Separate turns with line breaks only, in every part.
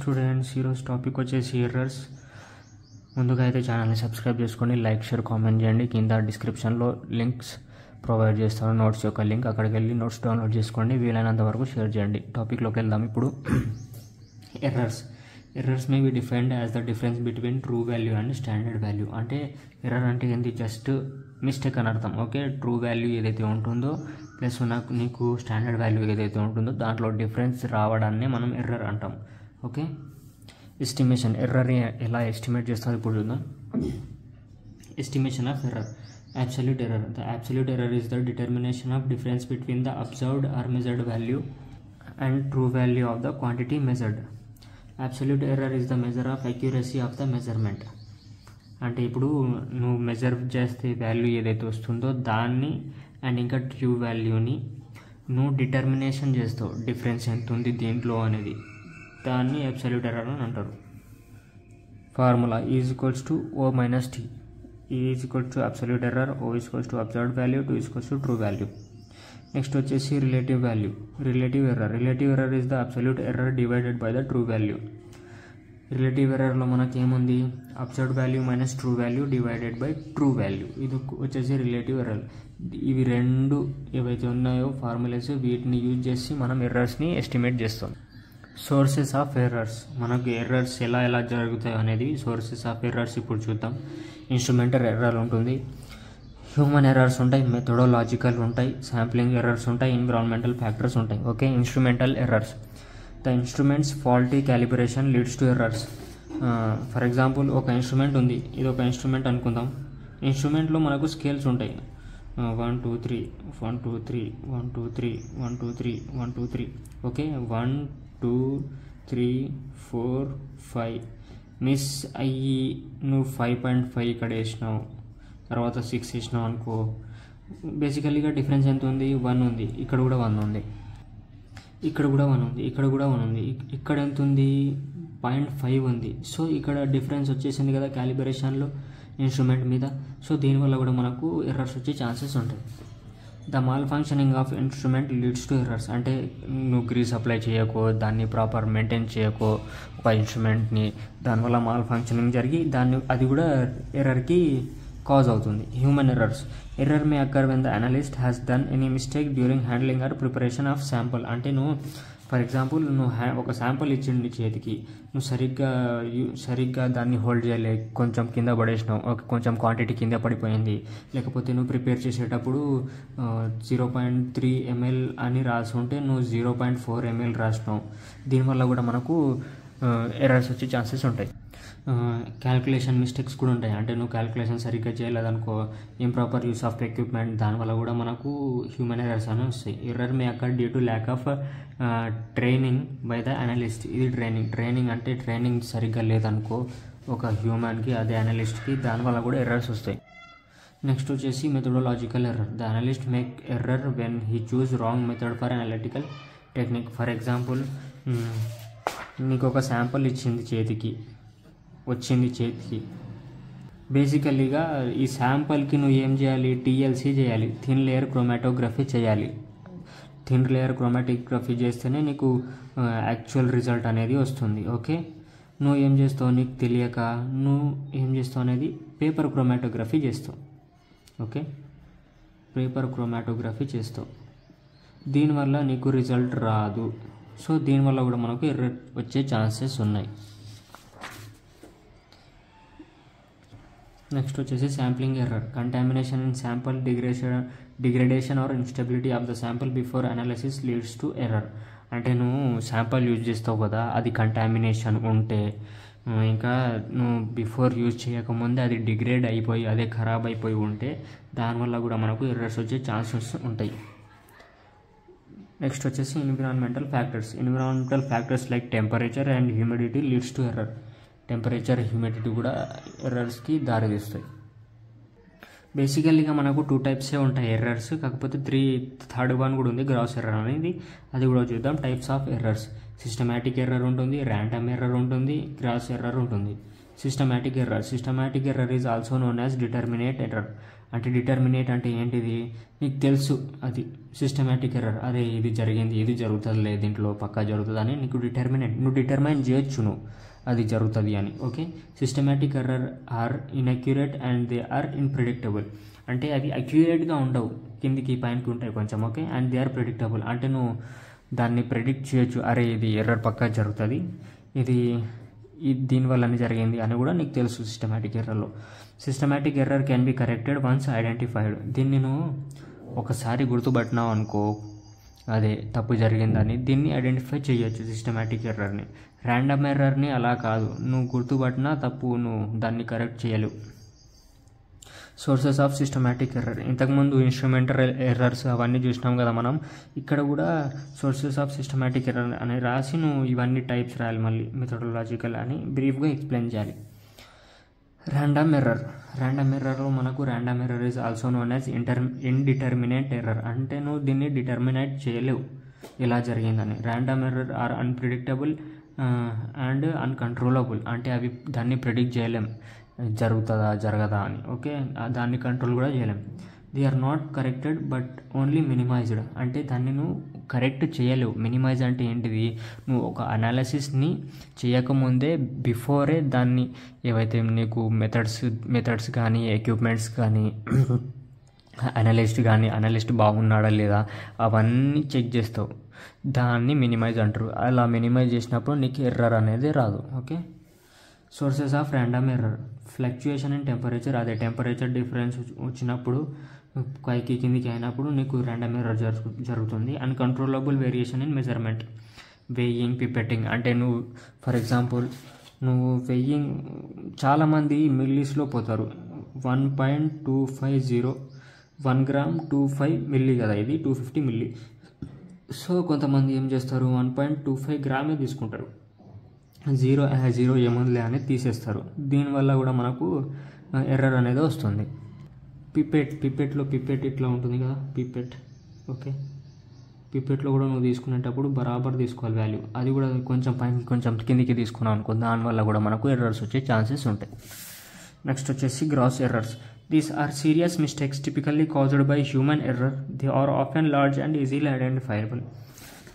Students, ఈరోజు topic వచ్చేసి errors. ముందుగా అయితే ఛానల్ని సబ్స్క్రైబ్ చేసుకోండి, లైక్ షేర్ కామెంట్ చేయండి. కింద డిస్క్రిప్షన్లో లింక్స్ ప్రొవైడ్ చేస్తాను, నోట్స్ యొక్క లింక్. అక్కడికి వెళ్ళి నోట్స్ డౌన్లోడ్ చేసుకోండి, వీలైనంత వరకు షేర్ చేయండి. టాపిక్లోకి వెళ్దాం ఇప్పుడు. Errors may be defined as the difference between true value and standard value. అంటే ఎర్రర్ అంటే ఏంటి? జస్ట్ మిస్టేక్ అని అర్థం. ఓకే, ట్రూ వాల్యూ ఏదైతే ఉంటుందో ప్లస్ నీకు స్టాండర్డ్ వాల్యూ ఏదైతే ఉంటుందో దాంట్లో డిఫరెన్స్ రావడాన్ని మనం ఎర్రర్ అంటాం. Okay, estimation. ఎర్రర్ ఎలా ఎస్టిమేట్ చేస్తారో ఇప్పుడు చూద్దాం. Estimation of error. Absolute error. The absolute error is the determination of difference between the observed or measured value and true value of the quantity measured. Absolute error is the measure of accuracy of the measurement. అంటే ఇప్పుడు నువ్వు measure చేస్తే value ఏదైతే వస్తుందో దాన్ని and ఇంకా true వాల్యూని నువ్వు డిటర్మినేషన్ చేస్తావు, డిఫరెన్స్ ఎంత ఉంది దీంట్లో అనేది. దాన్ని అబ్సల్యూట్ ఎర్రర్ అని అంటారు. Formula is equals to O minus T. E is equal to absolute error, O is equals to observed value, 2 is equals to true value. Next వచ్చేసి relative value. Relative error is the absolute error divided by the true value. Relative ఎర్రర్లో మనకి ఏముంది? Observed value minus true value divided by true value. ఇది వచ్చేసి relative error. ఇవి రెండు ఏవైతే ఉన్నాయో ఫార్ములాస్, వీటిని యూజ్ చేసి మనం ఎర్రర్స్ని ఎస్టిమేట్ చేస్తాం. Sources of errors. మనకు ఎర్రర్స్ ఎలా జరుగుతాయి అనేది సోర్సెస్ ఆఫ్ ఎర్రర్స్ ఇప్పుడు చూద్దాం. ఇన్స్ట్రుమెంటల్ ఎర్రర్ ఉంటుంది, హ్యూమన్ ఎర్రర్స్ ఉంటాయి, మెథడాలజికల్ ఉంటాయి, శాంప్లింగ్ ఎర్రర్స్ ఉంటాయి, ఎన్విరాన్మెంటల్ ఫ్యాక్టర్స్ ఉంటాయి. Okay, instrumental errors. The instruments faulty calibration leads to errors. For example, ఒక ఇన్స్ట్రుమెంట్ ఉంది, ఇది ఒక ఇన్స్ట్రుమెంట్ అనుకుందాం. ఇన్స్ట్రుమెంట్లో మనకు స్కేల్స్ ఉంటాయి. 1 2 3 1 2 3 1 2 3 1 2 3 1 2 3. ఓకే, 1 2 3 4 5 మిస్ అయ్యి నువ్వు 5.5 ఇక్కడ వేసినావు, తర్వాత 6 వేసినావు అనుకో. బేసికల్గా డిఫరెన్స్ ఎంత ఉంది? 1 ఉంది. ఇక్కడ కూడా 1 ఉంది, ఇక్కడ కూడా 1 ఉంది, ఇక్కడ కూడా 1 ఉంది. ఇక్కడ ఎంత ఉంది? 0.5 ఉంది. సో ఇక్కడ డిఫరెన్స్ వచ్చేసింది కదా క్యాలిబ్రేషన్లో ఇన్స్ట్రుమెంట్ మీద. సో దీనివల్ల కూడా మనకు ఎర్రర్స్ వచ్చే ఛాన్సెస్ ఉంటాయి. The mall functioning of instrument leads to errors. అంటే నువ్వు గ్రీస్ అప్లై చేయకో, దాన్ని ప్రాపర్ మెయింటైన్ చేయకో ఒక ఇన్స్ట్రుమెంట్ని, దానివల్ల మాల్ ఫంక్షనింగ్ జరిగి అది కూడా ఎర్రర్కి కాజ్ అవుతుంది. Human errors. Error may occur when the analyst has done any mistake during handling or preparation of sample. అంటే నువ్వు ఫర్ ఎగ్జాంపుల్ ఒక శాంపుల్ ఇచ్చింది చేతికి, నువ్వు సరిగ్గా దాన్ని హోల్డ్ చేయలే, కొంచెం కింద పడేసినావు, కొంచెం క్వాంటిటీ కింద పడిపోయింది. లేకపోతే నువ్వు ప్రిపేర్ చేసేటప్పుడు 0.3 ml అని రాసి ఉంటే నువ్వు 0.4 ml రాసినావు. దీనివల్ల కూడా మనకు ఎర్రర్స్ వచ్చే ఛాన్సెస్ ఉంటాయి. క్యాల్కులేషన్ మిస్టేక్స్ కూడా ఉంటాయి. అంటే నువ్వు క్యాల్కులేషన్ సరిగ్గా చేయలేదనుకో, ఇంప్రాపర్ యూస్ ఆఫ్ ఎక్విప్మెంట్, దానివల్ల కూడా మనకు హ్యూమన్ ఎర్రర్స్ అని వస్తాయి. Error may occur due to lack of training by the analyst. ఇది ట్రైనింగ్ అంటే ట్రైనింగ్ సరిగ్గా లేదనుకో ఒక హ్యూమన్కి, అదే అనలిస్ట్కి, దానివల్ల కూడా ఎర్రర్స్ వస్తాయి. నెక్స్ట్ వచ్చేసి methodological error. The analyst make error when he chooses wrong method for analytical technique. For example, నీకు ఒక శాంపుల్ వచ్చింది చేతికి. బేసికల్లీగా ఈ శాంపుల్కి నువ్వు ఏం చేయాలి? TLC చేయాలి, థిన్ లేయర్ క్రోమాటోగ్రఫీ చేయాలి. థిన్ లేయర్ క్రోమాటోగ్రఫీ చేస్తేనే నీకు యాక్చువల్ రిజల్ట్ అనేది వస్తుంది. ఓకే, నువ్వు ఏం చేస్తావు? నీకు తెలియక నువ్వు ఏం చేస్తావు అనేది పేపర్ క్రోమాటోగ్రఫీ చేస్తావు. ఓకే, పేపర్ క్రోమాటోగ్రఫీ చేస్తావు. దీనివల్ల నీకు రిజల్ట్ రాదు. సో దీనివల్ల కూడా మనకు ఎర్రర్ వచ్చే ఛాన్సెస్ ఉన్నాయి. నెక్స్ట్ వచ్చేసి sampling error. Contamination in sample, degradation or instability of the sample before analysis leads to error. అంటే నువ్వు శాంపుల్ యూజ్ చేస్తావు కదా, అది కంటామినేషన్ ఉంటే, ఇంకా నువ్వు బిఫోర్ యూజ్ చేయకముందే అది డిగ్రేడ్ అయిపోయి అదే ఖరాబ్ అయిపోయి ఉంటే దానివల్ల కూడా మనకు ఎర్రర్స్ వచ్చే ఛాన్సెస్ ఉంటాయి. నెక్స్ట్ వచ్చేసి environmental factors like temperature and humidity leads to error. Temperature, humidity కూడా ఎర్రర్స్కి దారితీస్తాయి. బేసికల్గా మనకు 2 టైప్సే ఉంటాయి ఎర్రర్స్, కాకపోతే థర్డ్ వన్ కూడా ఉంది, గ్రాస్ ఎర్రర్ అనేది. అది కూడా చూద్దాం. Types of errors. Systematic error ఉంటుంది, ర్యాండమ్ ఎర్రర్ ఉంటుంది, గ్రాస్ ఎర్రర్ ఉంటుంది. Systematic error is also known as determinate error. అంటే డిటర్మినేట్ అంటే ఏంటిది, నీకు తెలుసు అది సిస్టమేటిక్ ఎర్రర్, అరే ఇది జరిగింది, ఇది జరుగుతుందిలే, దీంట్లో పక్కా జరుగుతుంది అని నీకు నువ్వు డిటర్మైన్ చేయొచ్చు నువ్వు అది జరుగుతుంది అని. Okay, systematic error are inaccurate and they are unpredictable. అంటే అవి అక్యురేట్గా ఉండవు, కిందికి పైనకి ఉంటాయి కొంచెం. Okay, and they are predictable అంటే నువ్వు దాన్ని ప్రెడిక్ట్ చేయొచ్చు, అరే ఇది ఎర్రర్ పక్కా జరుగుతుంది, ఇది దీనివల్లనే జరిగింది అని కూడా నీకు తెలుసు సిస్టమేటిక్ ఎర్రర్లో. Systematic error can be corrected once identified. దీన్ని నువ్వు ఒకసారి గుర్తుపట్టినావు అనుకో అదే తప్పు జరిగిందని, దీన్ని ఐడెంటిఫై చేయొచ్చు సిస్టమేటిక్ ఎర్రర్ని. ర్యాండమ్ ఎర్రర్ని అలా కాదు, నువ్వు గుర్తుపట్టినా తప్పు నువ్వు దాన్ని కరెక్ట్ చేయలేవు. సోర్సెస్ ఆఫ్ సిస్టమేటిక్ ఎర్రర్, ఇంతకుముందు ఇన్స్ట్రుమెంటల్ ఎర్రర్స్ అవన్నీ చూసినాం కదా మనం. ఇక్కడ కూడా సోర్సెస్ ఆఫ్ సిస్టమేటిక్ ఎర్రర్ అని రాసి నువ్వు ఇవన్నీ టైప్స్ రాయాలి, మళ్ళీ మెథడాలజికల్ అని బ్రీఫ్గా ఎక్స్ప్లెయిన్ చేయాలి. ర్యాండమ్ ఎర్రర్లో మనకు random error is also known as indeterminate error. అంటే నువ్వు దీన్ని డిటర్మినేట్ చేయలేవు ఎలా జరిగిందని. Random error or unpredictable and uncontrollable. అంటే అవి దాన్ని ప్రిడిక్ట్ చేయలేం, జరుగుతుందా జరగదా అని. ఓకే, దాన్ని కంట్రోల్ కూడా చేయలేం. They are not corrected but only minimized. అంటే దాన్ని నువ్వు కరెక్ట్ చేయలేవు. మినిమైజ్ అంటే ఏంటిది, నువ్వు ఒక అనాలిసిస్ని చేయకముందే బిఫోరే దాన్ని ఏవైతే నీకు మెథడ్స్ కానీ ఎక్విప్మెంట్స్ కానీ అనలిస్ట్ బాగున్నాడా లేదా అవన్నీ చెక్ చేస్తావు, దాన్ని మినిమైజ్ అంటారు. అలా మినిమైజ్ చేసినప్పుడు నీకు ఎర్రర్ అనేది రాదు. Okay, sources of random error, fluctuation in temperature. అదే టెంపరేచర్ డిఫరెన్స్ వచ్చినప్పుడు పైకి కిందికి అయినప్పుడు నీకు ర్యాండమ్ ఎర్రర్ జరుగుతుంది. Uncontrollable variation in measurement, weighing, pipetting. అంటే నువ్వు ఫర్ ఎగ్జాంపుల్ నువ్వు వెయ్యింగ్, చాలామంది మిల్లీస్లో పోతారు. 1.250 1 గ్రామ్ 25 మిల్లీ కదా, ఇది 250 మిల్లీ. సో కొంతమంది ఏం చేస్తారు, 1.25 గ్రామే తీసుకుంటారు, జీరో ఏముందిలే అనేది తీసేస్తారు. దీనివల్ల కూడా మనకు ఎర్రర్ అనేది వస్తుంది. పిపెట్ ఇట్లా ఉంటుంది కదా పిపెట్. ఓకే, పిపెట్లో కూడా నువ్వు తీసుకునేటప్పుడు బరాబర్ తీసుకోవాలి వాల్యూ. అది కూడా కొంచెం పైన కొంచెం కిందికి తీసుకున్నావు అనుకో, దానివల్ల కూడా మనకు ఎర్రర్స్ వచ్చే ఛాన్సెస్ ఉంటాయి. నెక్స్ట్ వచ్చేసి gross errors. These are serious mistakes typically caused by human error. They are often large and easily identifiable.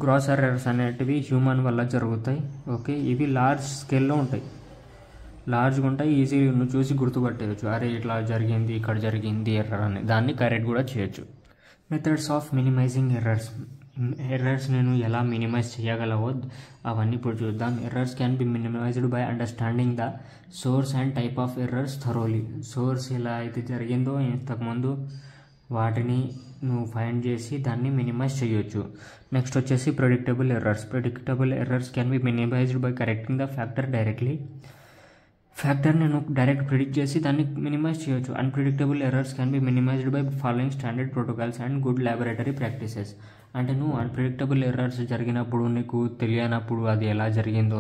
Gross errors అనేటివి హ్యూమన్ వల్ల జరుగుతాయి. ఓకే, ఇవి లార్జ్ స్కేల్లో ఉంటాయి, లార్జ్గా ఉంటాయి, ఈజీగా నువ్వు చూసి గుర్తుపట్టేయచ్చు, అరే ఇట్లా జరిగింది, ఇక్కడ జరిగింది ఎర్రర్ అని. దాన్ని కరెక్ట్ కూడా చేయొచ్చు. మెథడ్స్ ఆఫ్ మినిమైజింగ్ ఎర్రర్స్ నేను ఎలా మినిమైజ్ చేయగలవో అవన్నీ ఇప్పుడు చూద్దాం. Errors can be minimized by understanding the source and type of errors thoroughly. Source ఎలా అయితే జరిగిందో ఇంతకుముందు వాటిని నువ్వు ఫైండ్ చేసి దాన్ని మినిమైజ్ చేయొచ్చు. నెక్స్ట్ వచ్చేసి predictable errors can be minimized by correcting the factor directly. Factor నేను డైరెక్ట్ ప్రిడిక్ట్ చేసి దాన్ని మినిమైజ్ చేయొచ్చు. Unpredictable errors can be minimized by following standard protocols and good laboratory practices. అంటే నువ్వు అన్ప్రిడిక్టబుల్ ఎర్రర్స్ జరిగినప్పుడు నీకు తెలియనప్పుడు అది ఎలా జరిగిందో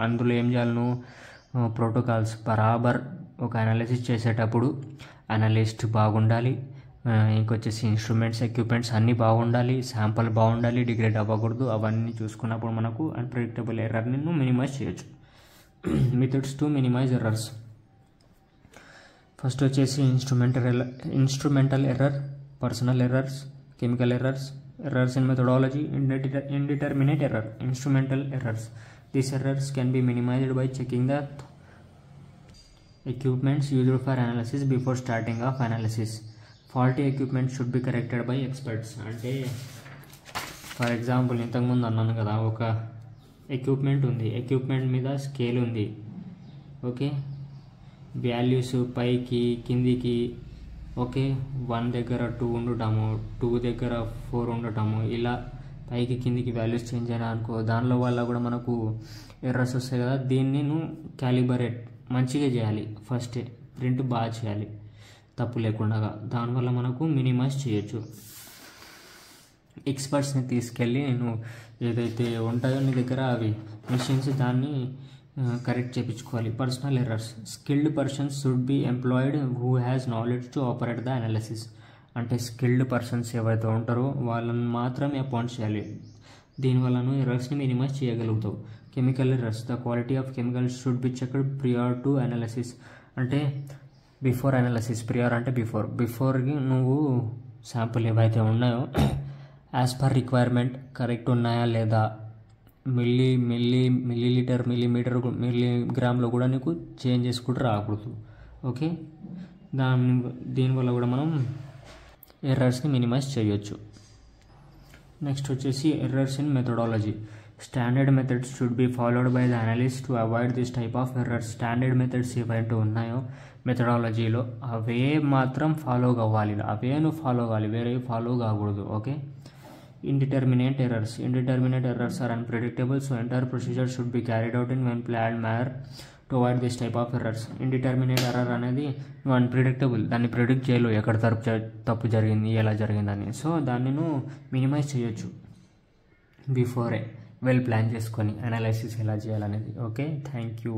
అందులో ఏం చేయాలి, నువ్వు ప్రోటోకాల్స్ బరాబర్ ఒక అనాలిసిస్ చేసేటప్పుడు అనలిస్ట్ బాగుండాలి, ఇంకొచ్చేసి ఇన్స్ట్రుమెంట్స్ ఎక్విప్మెంట్స్ అన్నీ బాగుండాలి, శాంపుల్ బాగుండాలి, డిగ్రేడ్ అవ్వకూడదు. అవన్నీ చూసుకున్నప్పుడు మనకు అన్ప్రిడిక్టబుల్ ఎర్రర్ని నువ్వు మినిమైజ్ చేయొచ్చు. Methods to minimize errors. First వచ్చేసి instrumental error, personal errors, chemical errors, errors in methodology, indeterminate error. Instrumental errors. These errors can be minimized by checking the equipments used for analysis before starting of analysis. Faulty equipment should be corrected by experts. అంటే for example ఇంతకుముందు అన్నాను కదా, ఒక equipment ఉంది, equipment మీద scale ఉంది. Okay, values పైకి కిందికి, ఓకే 1 దగ్గర 2 ఉండటము, 2 దగ్గర 4 ఉండటము, ఇలా పైకి కిందికి వాల్యూస్ చేంజ్ అయినా అనుకో, దానిలో వల్ల కూడా మనకు ఎర్రర్స్ వస్తాయి కదా. దీన్ని నువ్వు క్యాలిబరేట్ మంచిగా చేయాలి, ఫస్ట్ ప్రింట్ బాగా చేయాలి తప్పు లేకుండా, దానివల్ల మనకు మినిమైజ్ చేయొచ్చు. ఎక్స్పర్ట్స్ని తీసుకెళ్ళి నువ్వు ఏదైతే ఉంటాయో నీ దగ్గర అవి మిషన్స్, దాన్ని కరెక్ట్ చేయించుకోవాలి. Personal errors. Skilled persons should be employed who has knowledge to operate the analysis. అంటే స్కిల్డ్ పర్సన్స్ ఎవరైతే ఉంటారో వాళ్ళని మాత్రమే అపాయింట్ చేయాలి. దీనివల్ల ఎర్రర్స్ని మినిమైజ్ చేయగలుగుతావు. Chemical errors. The quality of chemicals should be checked prior to analysis. అంటే బిఫోర్ అనాలిసిస్, ప్రియర్ అంటే బిఫోర్కి నువ్వు శాంపుల్ ఏవైతే ఉన్నాయో యాజ్ పర్ రిక్వైర్మెంట్ కరెక్ట్ ఉన్నాయా లేదా, మిల్లీలీటర్ మిల్లీమీటర్ మిల్లీగ్రామ్లో కూడా నీకు చేంజెస్ కూడా రాకూడదు. ఓకే, దీనివల్ల కూడా మనం ఎర్రర్స్ని మినిమైజ్ చేయొచ్చు. నెక్స్ట్ వచ్చేసి errors in methodology. Standard methods should be followed by the analyst to avoid this type of errors. Standard methods ఏవైతే ఉన్నాయో మెథడాలజీలో అవే మాత్రం ఫాలో కావాలి, అవే నువ్వు ఫాలో కావాలి, వేరే ఫాలో కాకూడదు. Okay, indeterminate errors are unpredictable, so entire procedure should be carried out in one planned manner to avoid this type of errors. Indeterminate error అనేది నువ్వు అన్ప్రిడిక్టబుల్, దాన్ని ప్రిడిక్ట్ చేయలేవు ఎక్కడ తప్పు జరిగింది ఎలా జరిగిందని. సో దాన్ని నువ్వు మినిమైజ్ చేయొచ్చు బిఫోరే వెల్ ప్లాన్ చేసుకొని అనాలైసిస్ ఎలా చేయాలనేది. Okay, thank you.